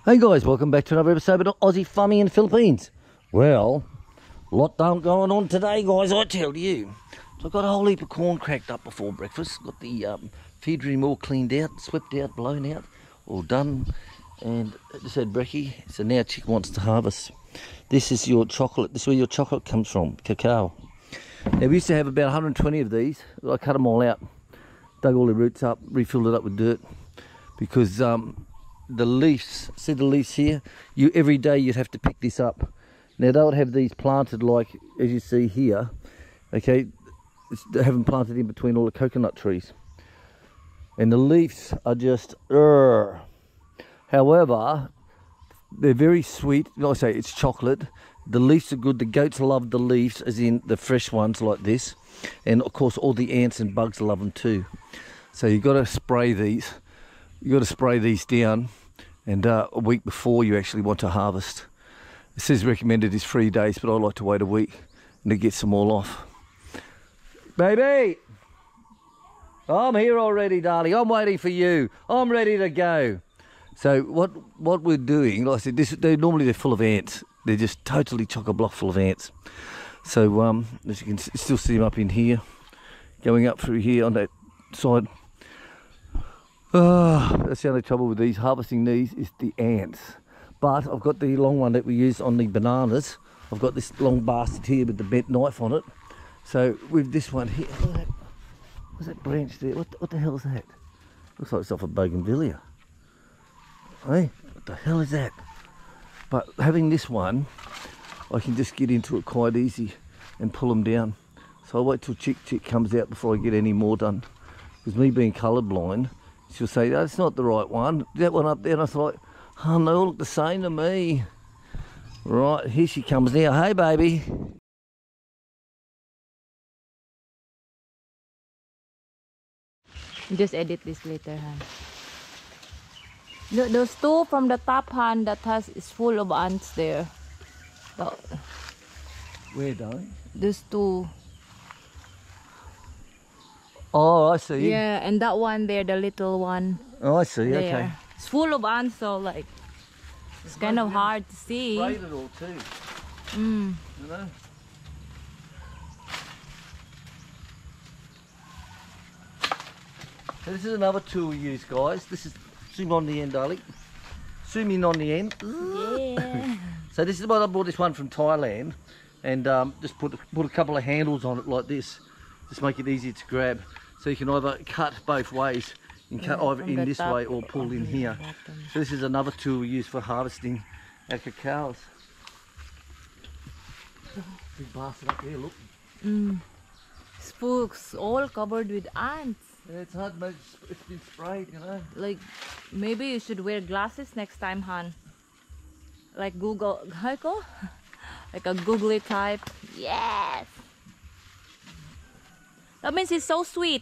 Hey guys, welcome back to another episode of Aussie Farming in the Philippines. Well, a lot going on today, guys, I tell you. So I've got a whole heap of corn cracked up before breakfast. Got the feed room all cleaned out, swept out, blown out, all done. And I just had brekkie, so now Chick wants to harvest. This is your chocolate, this is where your chocolate comes from, cacao. Now we used to have about 120 of these. I cut them all out, dug all the roots up, refilled it up with dirt. Because the leaves, see the leaves here? Every day you'd have to pick this up. Now they would have these planted like, as you see here, okay? They haven't planted in between all the coconut trees. And the leaves are just, however, they're very sweet. Like I say, it's chocolate. The leaves are good. The goats love the leaves, as in the fresh ones like this. And of course all the ants and bugs love them too. So you've got to spray these. You've got to spray these down, and a week before you actually want to harvest. It says recommended is 3 days, but I like to wait a week and to get some all off. Baby! I'm here already, darling. I'm waiting for you. I'm ready to go. So what we're doing, like I said, normally they're full of ants. They're just totally chock-a-block full of ants. So as you can still see them up in here, going up through here on that side. That's the only trouble with these, harvesting these, is the ants. But I've got the long one that we use on the bananas. I've got this long bastard here with the bent knife on it. So with this one here, what's that branch there? What the hell is that? Looks like it's off a bougainvillea. Hey, what the hell is that? But having this one, I can just get into it quite easy and pull them down. So I'll wait till Chick comes out before I get any more done. Because me being colourblind, she'll say, that's not the right one. That one up there, and I thought, oh, they all look the same to me. Right, here she comes now. Hey, baby. Just edit this later, Han. Those two from the top, Han, that is full of ants there. Where, darling? Those two. Oh, I see. Yeah, and that one there, the little one. Oh, I see, there. okay. It's full of ants, so like, it's kind of hard to see. Sprayed it all too. You know? So this is another tool we use, guys. This is, zoom on the end, darling. Zoom in on the end. Yeah. So this is what I bought this one from Thailand, and just put a couple of handles on it like this. Just make it easier to grab. So you can either cut both ways. You can cut either in this way or pull in here. So this is another tool we use for harvesting our cacaos. Big bastard up there, look. Spooks all covered with ants. Yeah, it's hard, but it's been sprayed, you know. Like, maybe you should wear glasses next time, Han. Like Google, how you call? Like a googly type. Yes! That means it's so sweet.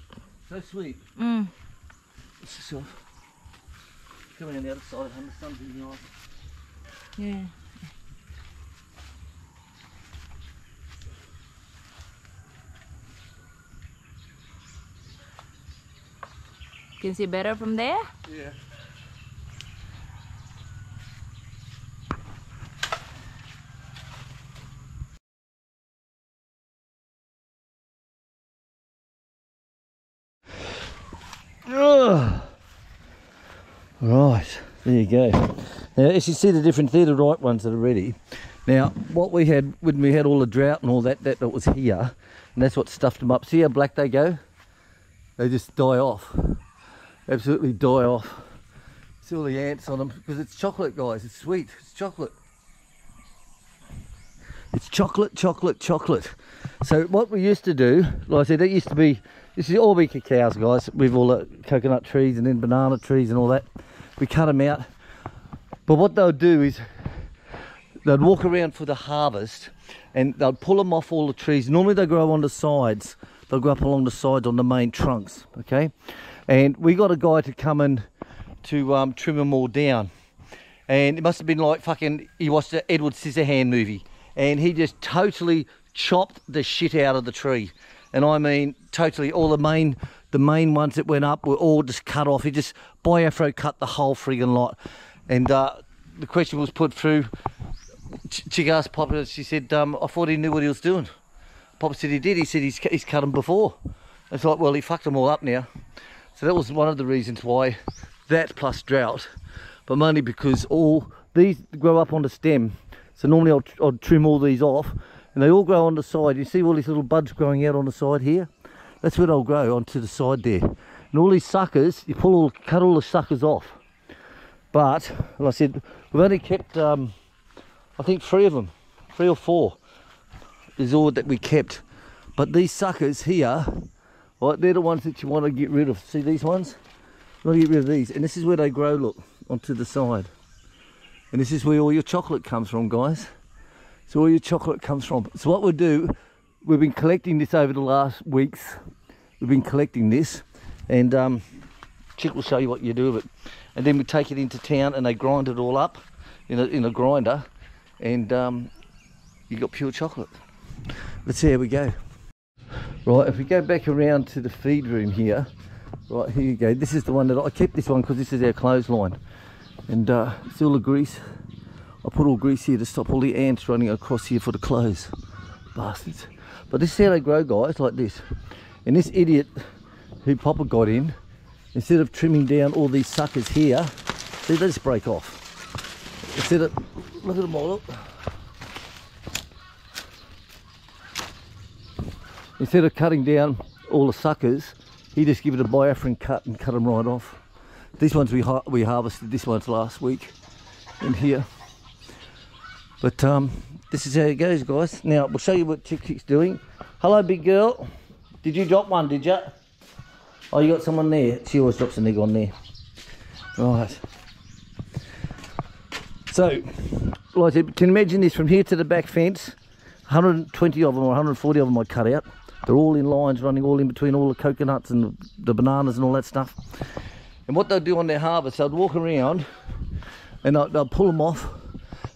So sweet. What's this off? Come around the other side, and the sun's in the eye. Yeah. Can you see better from there? Yeah. Right, there you go. Now, as you see the difference, they're the right ones that are ready. Now, what we had when we had all the drought and all that was here, and that's what stuffed them up. See how black they go? They just die off. Absolutely die off. See all the ants on them, because it's chocolate, guys. It's sweet. It's chocolate. It's chocolate, chocolate, chocolate. So what we used to do, like I said, it used to be, this is all be cacaos, guys, with all the coconut trees and then banana trees and all that. We cut them out. But what they'll do is, they'd walk around for the harvest and they'll pull them off all the trees. Normally they grow on the sides. They'll go up along the sides on the main trunks, okay? And we got a guy to come in to trim them all down. And it must have been like fucking, he watched the Edward Scissorhand movie. And he just totally chopped the shit out of the tree. And I mean, totally, all the main ones that went up were all just cut off. He just, by afro, cut the whole friggin' lot. And the question was put through. Chick asked Papa, she said, I thought he knew what he was doing. Papa said he did. He said he's cut them before. It's like, well, he fucked them all up now. So that was one of the reasons why, that plus drought, but mainly because all these grow up on the stem. So normally I'll trim all these off, and they all grow on the side. You see all these little buds growing out on the side here? That's where they'll grow, onto the side there. And all these suckers, you cut all the suckers off. But, like I said, we've only kept, I think 3 of them, 3 or 4 is all that we kept. But these suckers here, right, they're the ones that you want to get rid of. See these ones? You want to get rid of these. And this is where they grow, look, onto the side. And this is where all your chocolate comes from, guys. So all your chocolate comes from. So what we'll do, we've been collecting this over the last weeks. We've been collecting this, and Chick will show you what you do with it. And then we take it into town and they grind it all up in a grinder, and you got pure chocolate. Let's see how we go. Right, if we go back around to the feed room here, right, here you go. This is the one that I kept this one because this is our clothesline. And it's all the grease. I put all grease here to stop all the ants running across here for the clothes. Bastards. But this is how they grow, guys, like this. And this idiot who Papa got in, instead of trimming down all these suckers here, see, they just break off. Instead of, look at them all, look. Instead of cutting down all the suckers, he just give it a biafran cut and cut them right off. These ones we harvested, this one's last week in here. But this is how it goes, guys. Now we'll show you what Chick's doing. Hello, big girl. Did you drop one, did you? Oh, you got someone there. She always drops an egg on there. Right. So, like I said, can you imagine this from here to the back fence? 120 of them or 140 of them I cut out. They're all in lines, running all in between all the coconuts and the bananas and all that stuff. And what they'll do on their harvest, they'll walk around and they'll pull them off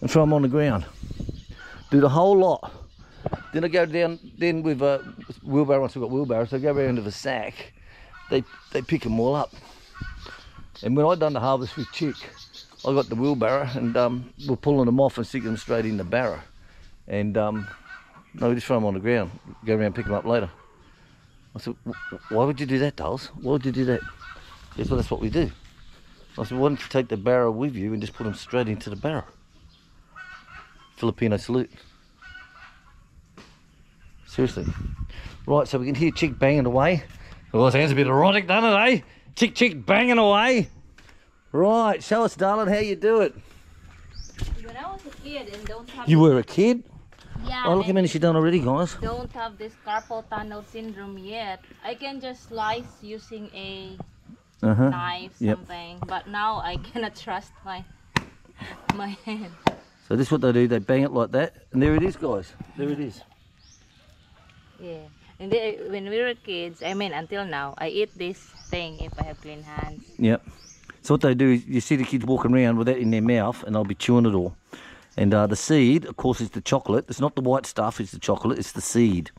and throw them on the ground. Do the whole lot. Then they go down, then with a wheelbarrow, once we've got wheelbarrows, they go around with a sack. They pick them all up. And when I done the harvest with Chick, I got the wheelbarrow and we're pulling them off and sticking them straight in the barrow. And no, we just throw them on the ground, go around and pick them up later. I said, why would you do that, Dulles? Why would you do that? Yes, well, that's what we do. I said, why don't you take the barrow with you and just put them straight into the barrow? Filipino salute. Seriously. Right, so we can hear Chick banging away. Oh, it sounds a bit erotic, doesn't it, eh? Chick banging away. Right, show us, darling, how you do it. When I was a kid and don't have... You were a kid? Yeah. Oh, look how many she's done already, guys. Don't have this carpal tunnel syndrome yet. I can just slice using a knife, something. But now I cannot trust my hand. So this is what they do. They bang it like that, and there it is, guys. There it is. Yeah. And when we were kids, I mean until now, I eat this thing if I have clean hands. Yep. So what they do is you see the kids walking around with that in their mouth, and they'll be chewing it all. And the seed, of course, is the chocolate. It's not the white stuff, it's the chocolate, it's the seed.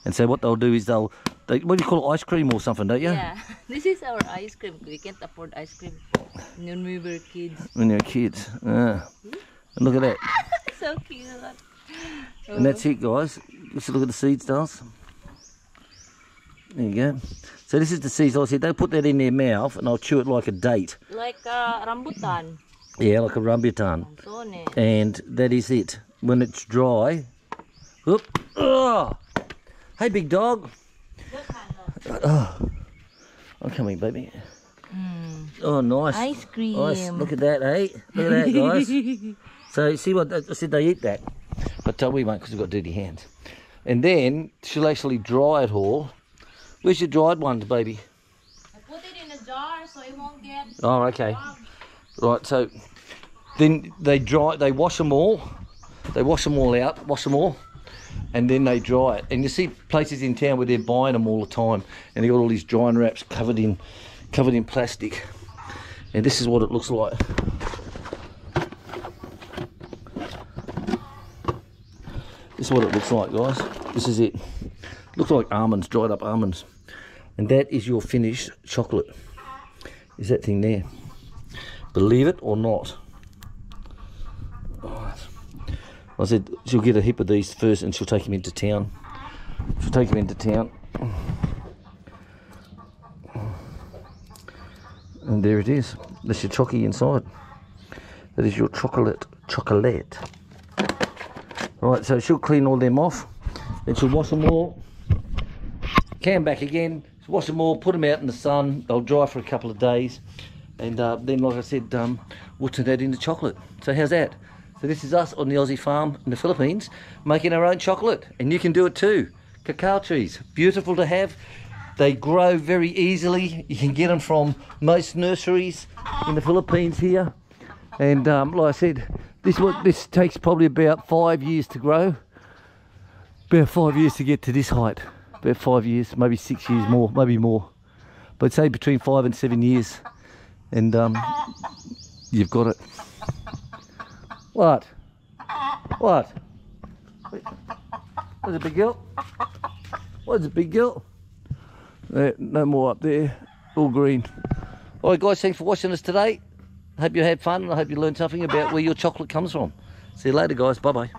And so what they'll do is what do you call it, ice cream or something, don't you? Yeah, this is our ice cream. We can't afford ice cream when we were kids. When they were kids, And look at that. So cute. And that's it, guys. Just look at the seeds, Dulles. There you go. So this is the seeds. Like I said, they put that in their mouth and they'll chew it like a date. Like a rambutan. Yeah, like a rambutan. And that is it. When it's dry, whoop, oh, hey big dog. Oh, I'm coming, baby. Oh, nice. Ice cream. Nice. Look at that, eh? Look at that, guys. So see what I said, they eat that, but we won't because we've got dirty hands. And then she'll actually dry it all. Where's your dried ones, baby? I put it in a jar so it won't get... Oh, okay. Right, so then they wash them all. They wash them all out, and then they dry it. And you see places in town where they're buying them all the time, and they got all these drying wraps covered in plastic. And this is what it looks like. This is what it looks like, guys. This is it. Looks like almonds, dried up almonds. And that is your finished chocolate. Is that thing there. Believe it or not. I said she'll get a heap of these first and she'll take him into town. She'll take him into town. And there it is. That's your chocky inside. That is your chocolate. Right, so she'll clean all them off. Then she'll wash them all. Come back again. Wash them all, put them out in the sun. They'll dry for a couple of days. And then, like I said, we'll turn that into chocolate. So how's that? So this is us on the Aussie farm in the Philippines making our own chocolate. And you can do it too. Cacao trees, beautiful to have. They grow very easily. You can get them from most nurseries in the Philippines here. And like I said, this takes probably about 5 years to grow. About 5 years to get to this height. About 5 years, maybe 6 years more, maybe more. But say between 5 and 7 years. And you've got it. What? What? What's a big girl? What's a big girl? No more up there. All green. Alright guys, thanks for watching us today. I hope you had fun and I hope you learned something about where your chocolate comes from. See you later guys, bye bye.